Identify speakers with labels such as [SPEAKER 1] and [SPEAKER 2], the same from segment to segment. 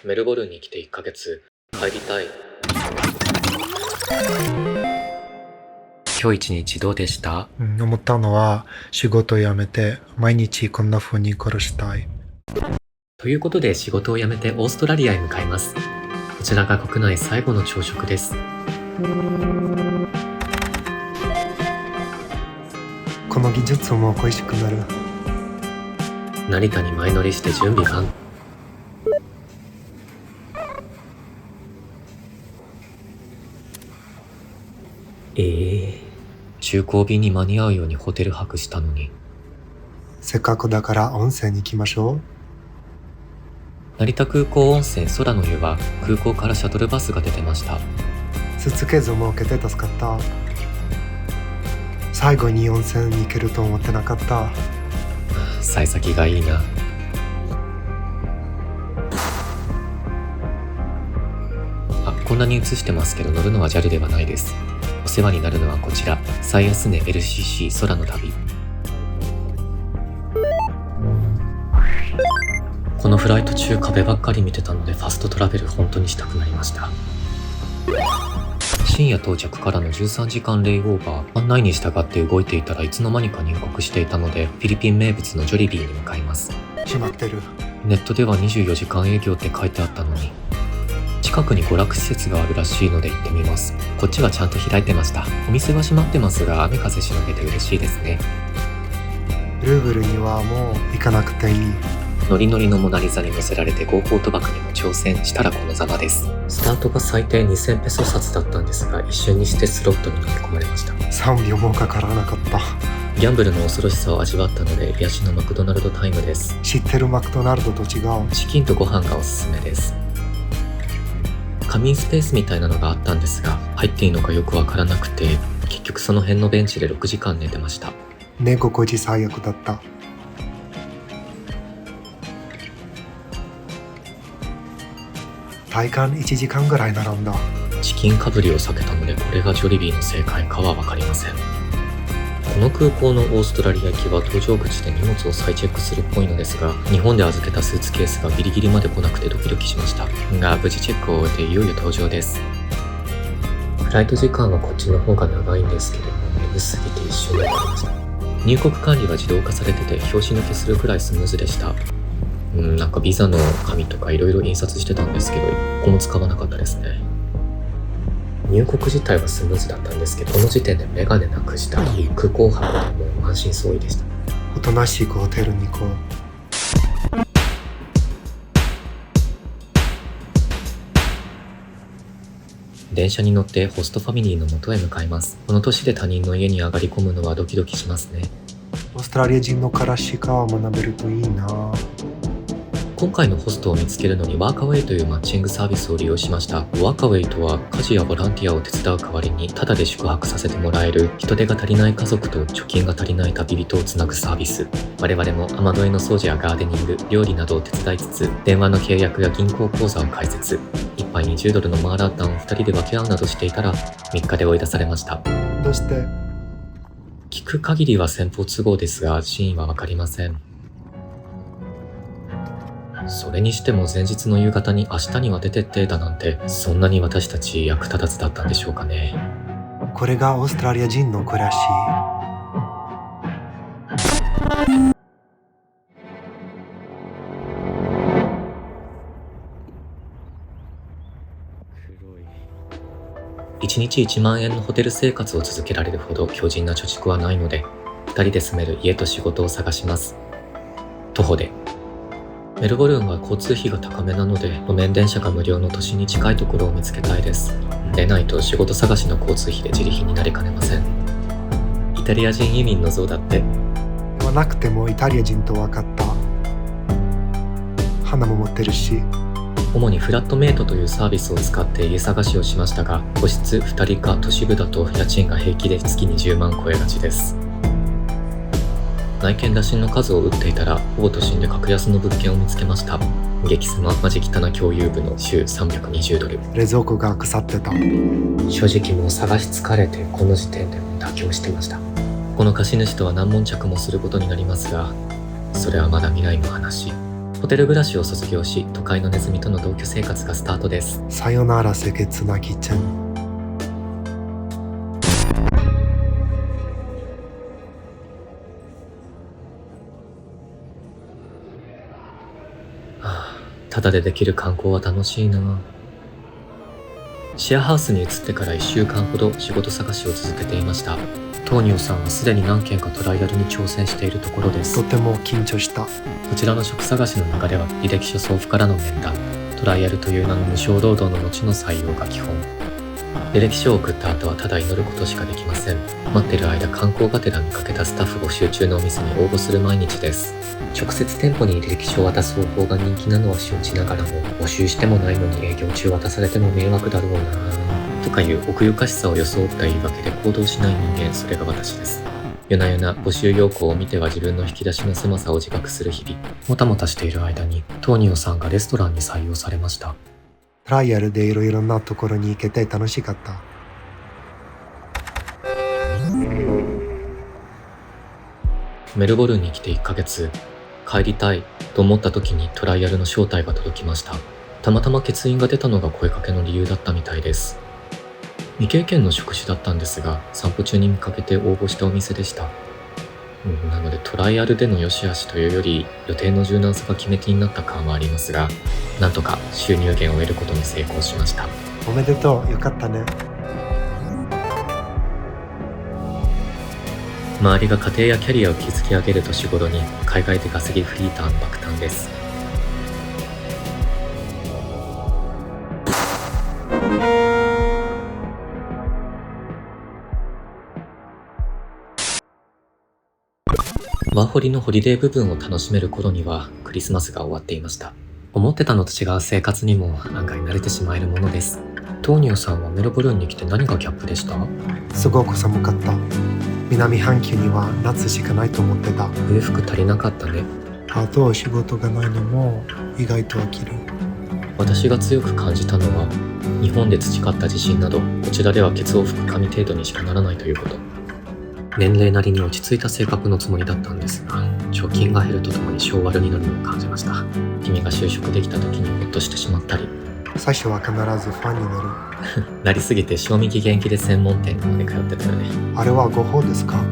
[SPEAKER 1] メルボルンに来て1ヶ月、帰りたい。今日一日どうでした？
[SPEAKER 2] 思ったのは仕事を辞めて毎日こんな風に殺したい。
[SPEAKER 1] ということで仕事を辞めてオーストラリアへ向かいます。こちらが国内最後の朝食です。
[SPEAKER 2] この技術も恋しくなる。
[SPEAKER 1] 成田に前乗りして準備万。中高便に間に合うようにホテル泊したのに。
[SPEAKER 2] せっかくだから温泉に行きましょう。
[SPEAKER 1] 成田空港温泉空の湯は空港からシャトルバスが出てました。
[SPEAKER 2] スーツケースも受けて助かった。最後に温泉に行けると思ってなかった。
[SPEAKER 1] 幸先がいいな。こんなに映してますけど乗るのは JAL ではないです。お世話になるのはこちら、最安値 LCC 空の旅。このフライト中壁ばっかり見てたのでファストトラベル本当にしたくなりました。深夜到着からの13時間レイオーバー、案内に従って動いていたらいつの間にか入国していたのでフィリピン名物のジョリビーに向かいます。
[SPEAKER 2] 閉まってる。
[SPEAKER 1] ネットでは24時間営業って書いてあったのに。近くに娯楽施設があるらしいので行ってみます。こっちはちゃんと開いてました。お店は閉まってますが雨風しのげて嬉しいですね。
[SPEAKER 2] ルーブルにはもう行かなくていい。
[SPEAKER 1] ノリノリのモナリザに乗せられて合法賭博にも挑戦したらこのざまです。スタートが最低2000ペソ札だったんですが一瞬にしてスロットに飲み込まれました。
[SPEAKER 2] 3秒もかからなかった。
[SPEAKER 1] ギャンブルの恐ろしさを味わったので癒しのマクドナルドタイムです。
[SPEAKER 2] 知ってるマクドナルドと違う。
[SPEAKER 1] チキンとご飯がおすすめです。仮眠スペースみたいなのがあったんですが入っていいのかよくわからなくて結局その辺のベンチで6時間寝てました。
[SPEAKER 2] 寝心地最悪だった。体感1時間ぐらい並んだ。
[SPEAKER 1] チキンかぶりを避けたのでこれがジョリビーの正解かはわかりません。この空港のオーストラリア行きは搭乗口で荷物を再チェックするっぽいのですが日本で預けたスーツケースがギリギリまで来なくてドキドキしましたが無事チェックを終えていよいよ搭乗です。フライト時間はこっちの方が長いんですけれども眠すぎて一瞬で終わりました。入国管理は自動化されてて拍子抜けするくらいスムーズでした。なんかビザの紙とかいろいろ印刷してたんですけど一個も使わなかったですね。入国自体はスムーズだったんですけどこの時点でメガネなくしたり空港泊でもう満身創痍でした。
[SPEAKER 2] おとなしいホテルに行こう。
[SPEAKER 1] 電車に乗ってホストファミリーの元へ向かいます。この年で他人の家に上がり込むのはドキドキしますね。
[SPEAKER 2] オーストラリア人の暮らし方を学べるといいな。
[SPEAKER 1] 今回のホストを見つけるのにワーカウェイというマッチングサービスを利用しました。ワーカウェイとは家事やボランティアを手伝う代わりにタダで宿泊させてもらえる人手が足りない家族と貯金が足りない旅人をつなぐサービス。我々も雨どいの掃除やガーデニング、料理などを手伝いつつ電話の契約や銀行口座を開設、1杯20ドルのマーラータンを2人で分け合うなどしていたら3日で追い出されました。
[SPEAKER 2] どうして？
[SPEAKER 1] 聞く限りは先方都合ですが真意は分かりません。それにしても前日の夕方に明日には出てってだなんてそんなに私たち役立たずだったんでしょうかね。
[SPEAKER 2] これがオーストラリア人の暮らし。
[SPEAKER 1] 1日1万円のホテル生活を続けられるほど強靭な貯蓄はないので2人で住める家と仕事を探します。徒歩で。メルボルンは交通費が高めなので路面電車が無料の都心に近いところを見つけたいです。でないと仕事探しの交通費で自利品になりかねません。イタリア人移民の像だって
[SPEAKER 2] 言わなくてもイタリア人と分かった。花も持ってるし。
[SPEAKER 1] 主にフラットメイトというサービスを使って家探しをしましたが個室2人か都市部だと家賃が平気で月20万超えがちです。内見打診の数を打っていたらほぼ都心で格安の物件を見つけました。激スママジ汚な共有部の週320ドル。
[SPEAKER 2] 冷蔵庫が腐ってた。
[SPEAKER 1] 正直もう探し疲れてこの時点でも妥協してました。この貸主とは何悶着もすることになりますがそれはまだ未来の話。ホテル暮らしを卒業し、都会のネズミとの同居生活がスタートです。
[SPEAKER 2] さよなら清潔なキッチン。
[SPEAKER 1] ただでできる観光は楽しいな。シェアハウスに移ってから1週間ほど仕事探しを続けていました。トーニオさんはすでに何件かトライアルに挑戦しているところです。
[SPEAKER 2] とても緊張した。
[SPEAKER 1] こちらの職探しの流れは履歴書送付からの面談、トライアルという名の無償労働の後の採用が基本。履歴書を送った後はただ祈ることしかできません。待ってる間、観光がてら見かけたスタッフ募集中のお店に応募する毎日です。直接店舗に履歴書を渡す方法が人気なのは承知ながらも、募集してもないのに営業中渡されても迷惑だろうなとかいう奥ゆかしさを装った言い訳で行動しない人間、それが私です。夜な夜な募集要項を見ては自分の引き出しの狭さを自覚する日々。もたもたしている間にトーニオさんがレストランに採用されました。
[SPEAKER 2] トライアルでいろいろなところに行けて楽しかった。
[SPEAKER 1] メルボルンに来て1ヶ月、帰りたいと思った時にトライアルの招待が届きました。たまたま欠員が出たのが声かけの理由だったみたいです。未経験の職種だったんですが、散歩中に見かけて応募したお店でした。なのでトライアルでの良し悪しというより予定の柔軟さが決め手になった感はありますが、なんとか収入源を得ることに成功しました。
[SPEAKER 2] おめでとう、よかったね。
[SPEAKER 1] 周りが家庭やキャリアを築き上げる年頃に海外で稼ぎフリーターの爆誕です。ワーホリのホリデー部分を楽しめる頃にはクリスマスが終わっていました。思ってたのと違う生活にも案外慣れてしまえるものです。トーニオさんはメルボルンに来て何がギャップでした？
[SPEAKER 2] すごく寒かった。南半球には夏しかないと思ってた。
[SPEAKER 1] 冬服足りなかったね。
[SPEAKER 2] あと仕事がないのも意外と飽きる。
[SPEAKER 1] 私が強く感じたのは、日本で培った自信などこちらではケツを拭く紙程度にしかならないということ。年齢なりに落ち着いた性格のつもりだったんですが、貯金が減るとともに性悪になるのを感じました。君が就職できた時にほっとしてしまったり。
[SPEAKER 2] 最初は必ずファンになる。
[SPEAKER 1] なりすぎて賞味期限切れ専門店まで通ってたよね。
[SPEAKER 2] あれは誤報ですか？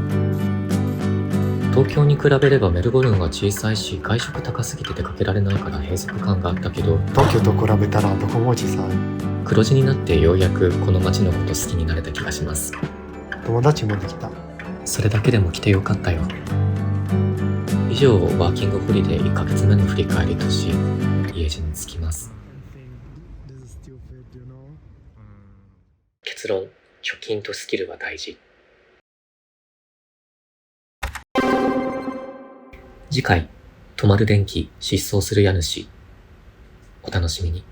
[SPEAKER 1] 東京に比べればメルボルンは小さいし、外食高すぎて出かけられないから閉塞感があったけど、
[SPEAKER 2] 東京と比べたらどこも小さい。
[SPEAKER 1] 黒字になってようやくこの街のこと好きになれた気がします。
[SPEAKER 2] 友達もできた。
[SPEAKER 1] それだけでも来てよかったよ。以上、ワーキングホリデー1ヶ月目の振り返りとし、家路に着きます。結論、貯金とスキルは大事。次回、止まる電気、失踪する家主。お楽しみに。